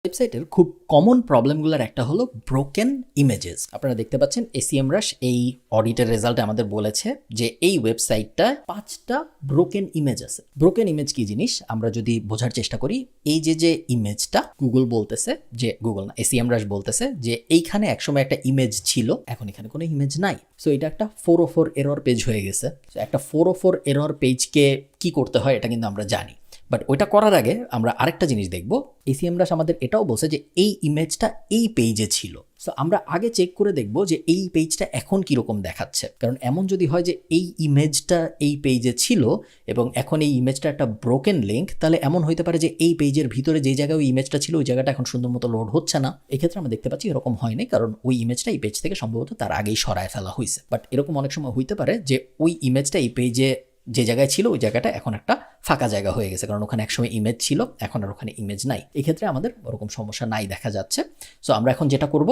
ওয়েবসাইটের খুব কমন প্রবলেমগুলোর একটা হলো ব্রোকেন ইমেজেস। আপনারা দেখতে পাচ্ছেন এসিএমরাশ এই অডিটের রেজাল্টে আমাদের বলেছে যে এই ওয়েবসাইটটা 5টা ব্রোকেন ইমেজ আছে। ব্রোকেন ইমেজ কি জিনিস আমরা যদি বোঝার চেষ্টা করি, এই যে ইমেজটা গুগল বলতেছে, যে গুগল না এসিএমরাশ বলতেছে যে এইখানে একসময় একটা ইমেজ ছিল, এখন এখানে কোনো ইমেজ নাই। সো এটা একটা 404 এরর পেজ হয়ে গেছে। সো একটা 404 এরর পেজকে কি করতে হয় এটা কিন্তু আমরা জানি, বাট ওইটা করার আগে আমরা আরেকটা জিনিস দেখব। এসিএমরাশ আমাদের এটাও বলছে যে এই ইমেজটা এই পেজে ছিল। সো আমরা আগে চেক করে দেখব যে এই পেজটা এখন কীরকম দেখাচ্ছে, কারণ এমন যদি হয় যে এই ইমেজটা এই পেজে ছিল এবং এখন এই ইমেজটা একটা ব্রোকেন লিঙ্ক, তাহলে এমন হইতে পারে যে এই পেজের ভিতরে যে জায়গায় ওই ইমেজটা ছিল ওই জায়গাটা এখন সুন্দর মতো লোড হচ্ছে না। এক্ষেত্রে আমরা দেখতে পাচ্ছি এরকম হয়নি, কারণ ওই ইমেজটা এই পেজ থেকে সম্ভবত তার আগেই সরায় ফেলা হয়েছে। বাট এরকম অনেক সময় হইতে পারে যে ওই ইমেজটা এই পেজে যে জায়গায় ছিল ওই জায়গাটা এখন একটা ফাঁকা জায়গা হয়ে গেছে, কারণ ওখানে একসময় ইমেজ ছিল, এখন আর ওখানে ইমেজ নাই। এক্ষেত্রে আমাদের ওরকম সমস্যা নাই দেখা যাচ্ছে। সো আমরা এখন যেটা করব,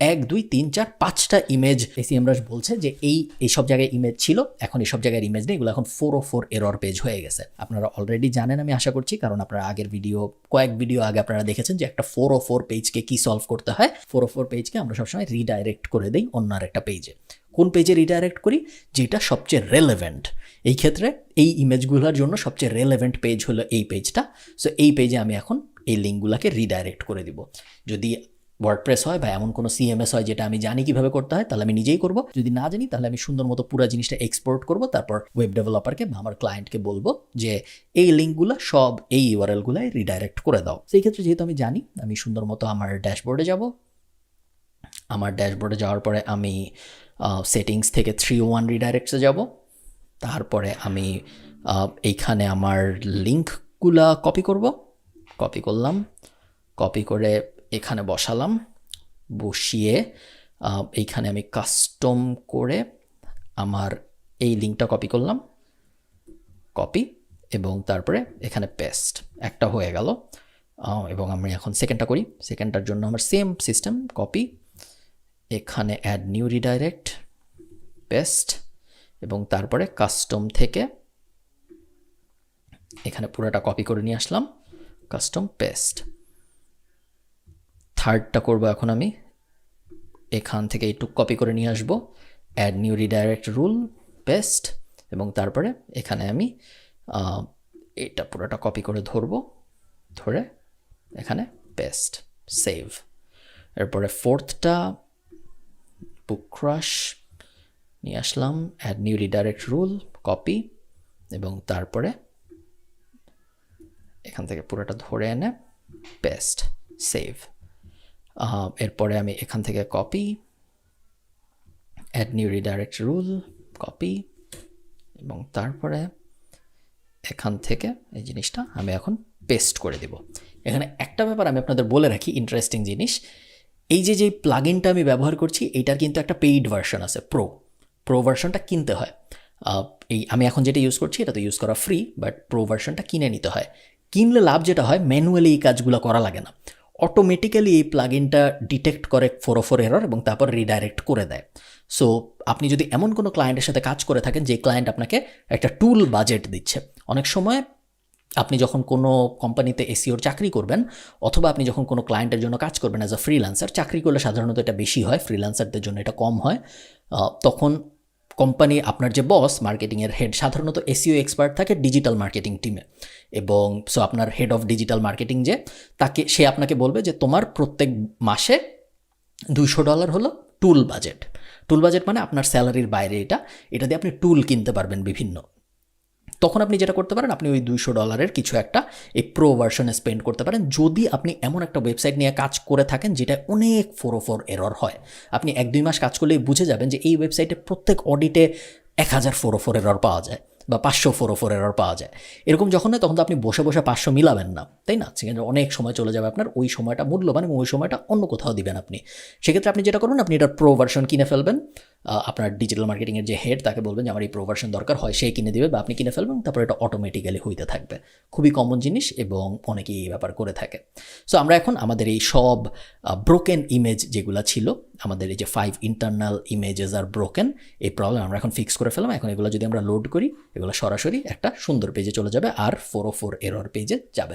1 2 3 4 5টা ইমেজ এসিএমরাশ বলছে যে এই সব জায়গায় ইমেজ ছিল, এখন এই সব জায়গায় ইমেজ নেই, এগুলো এখন 404 এরর পেজ হয়ে গেছে। আপনারা অলরেডি জানেন আমি আশা করছি, কারণ আপনারা আগের কয়েক ভিডিও আগে আপনারা দেখেছেন যে একটা 404 পেজকে কি সলভ করতে হয়। 404 পেজকে আমরা সবসময় রিডাইরেক্ট করে দিই অন্য আরেকটা পেজে। কোন পেজে রিডাইরেক্ট করি? যেটা সবচেয়ে রেলেভেন্ট। এই ক্ষেত্রে এই ইমেজগুলোর জন্য সবচেয়ে রেলেভেন্ট পেজ হলো এই পেজটা। সো এই পেজে আমি এখন এই লিঙ্কগুলোকে রিডাইরেক্ট করে দিব। যদি ওয়ার্ডপ্রেস হয় বা এমন কোনো সিএমএস হয় যেটা আমি জানি কিভাবে করতে হয়, তাহলে আমি নিজেই করব। যদি না জানি তাহলে আমি সুন্দর মতো পুরো জিনিসটা এক্সপোর্ট করব, তারপর ওয়েব ডেভেলপারকে বা আমার ক্লায়েন্টকে বলবো যে এই লিঙ্কগুলো সব এই ইউআরএলগুলোয় রিডাইরেক্ট করে দাও। সেই ক্ষেত্রে যেহেতু আমি জানি, আমি সুন্দর মতো আমার ড্যাশবোর্ডে যাব। আমার ড্যাশবোর্ডে যাওয়ার পরে আমি সেটিংস থেকে 301 রিডাইরেক্টসে যাব। তারপরে আমি এইখানে আমার লিঙ্কগুলা কপি করলাম, কপি করে এখানে বসালাম, বসিয়ে এইখানে আমি কাস্টম করে আমার এই লিঙ্কটা কপি করলাম, কপি, এবং তারপরে এখানে পেস্ট। একটা হয়ে গেল। এবং আমি এখন সেকেন্ডটা করি। সেকেন্ডটার জন্য আমার সেম সিস্টেম, কপি, এখানে অ্যাড নিউ রিডাইরেক্ট, পেস্ট, এবং তারপরে কাস্টম থেকে এখানে পুরোটা কপি করে নিয়ে আসলাম, কাস্টম, পেস্ট। থার্ডটা করবো এখন আমি এখান থেকে এইটুক কপি করে নিয়ে আসবো, add new redirect rule, paste, এবং তারপরে এখানে আমি এটা পুরোটা কপি করে ধরে এখানে পেস্ট, সেভ। এরপরে ফোর্থটা বুক ক্রাশ নিয়ে আসলাম, add new redirect rule, copy, এবং তারপরে এখান থেকে পুরোটা ধরে এনে পেস্ট, সেভ। এরপরে আমি এখান থেকে copy, add new redirect rule, copy, এবং তারপরে এখান থেকে এই জিনিসটা আমি এখন পেস্ট করে দিব। এখানে একটা ব্যাপার আমি আপনাদের বলে রাখি, ইন্টারেস্টিং জিনিস, এই যে প্লাগইনটা আমি ব্যবহার করছি এইটার কিন্তু একটা পেইড ভার্সন আছে, প্রো ভার্সনটা কিনতে হয়। আমি এখন যেটা ইউজ করছি এটা তো ইউজ করা ফ্রি, বাট প্রো ভার্সনটা কিনে নিতে হয়। কিনলে লাভ যেটা হয়, ম্যানুয়ালি এই কাজগুলো করা লাগে না, অটোমেটিক্যালি এই প্লাগইনটা ডিটেক্ট করে 404 এরর এবং তারপর রিডাইরেক্ট করে দেয়। সো আপনি যদি এমন কোনো ক্লায়েন্টের সাথে কাজ করে থাকেন যে ক্লায়েন্ট আপনাকে একটা টুল বাজেট দিচ্ছে, অনেক সময় আপনি যখন কোনো কোম্পানিতে এসইওর চাকরি করবেন অথবা আপনি যখন কোনো ক্লায়েন্টের জন্য কাজ করবেন অ্যাজ আ ফ্রিল্যান্সার, চাকরি করলে সাধারণত এটা বেশি হয়, ফ্রিল্যান্সারদের জন্য এটা কম হয়। তখন কোম্পানি, আপনার যে বস, মার্কেটিংয়ের হেড, সাধারণত এসইও এক্সপার্ট থাকে ডিজিটাল মার্কেটিং টিমে, এবং সো আপনার হেড অফ ডিজিটাল মার্কেটিং সে আপনাকে বলবে যে তোমার প্রত্যেক মাসে $200 হলো টুল বাজেট। টুল বাজেট মানে আপনার স্যালারির বাইরে এটা দিয়ে আপনি টুল কিনতে পারবেন বিভিন্ন। তখন আপনি যেটা করতে পারেন, আপনি ওই $200 কিছু একটা এই প্রো ভার্সনে স্পেন্ড করতে পারেন, যদি আপনি এমন একটা ওয়েবসাইট নিয়ে কাজ করে থাকেন যেটা অনেক 404 এরর হয়। আপনি 1-2 মাস কাজ করলেই বুঝে যাবেন যে এই ওয়েবসাইটে প্রত্যেক অডিটে 1000 404 এরর পাওয়া যায় বা 500 404 এরর পাওয়া যায়। এরকম যখন হয় তখন তো আপনি বসে 500 মিলাবেন না, তাই না? সেখানে অনেক সময় চলে যাবে আপনার, ওই সময়টা মূল্যবান এবং ওই সময়টা অন্য কোথাও দিবেন আপনি। সেক্ষেত্রে আপনি যেটা করবেন, আপনি এটার প্রো ভার্সন কিনে ফেলবেন। আপনার ডিজিটাল মার্কেটিংয়ের যে হেড তাকে বলবেন যে আমার এই প্রো ভার্সন দরকার হয়, সেই কিনে দেবে বা আপনি কিনে ফেলবেন, তারপর এটা অটোমেটিক্যালি হইতে থাকবে। খুবই কমন জিনিস এবং অনেকেই এই ব্যাপার করে থাকে। সো আমরা এখন আমাদের এই সব ব্রোকেন ইমেজ যেগুলো ছিল, আমাদের এই যে 5 ইন্টারনাল ইমেজেস আর ব্রোকেন, এই প্রবলেম আমরা এখন ফিক্স করে ফেললাম। এখন এগুলো যদি আমরা লোড করি, এগুলো সরাসরি একটা সুন্দর পেজে চলে যাবে আর 404 এরর পেজে যাবে।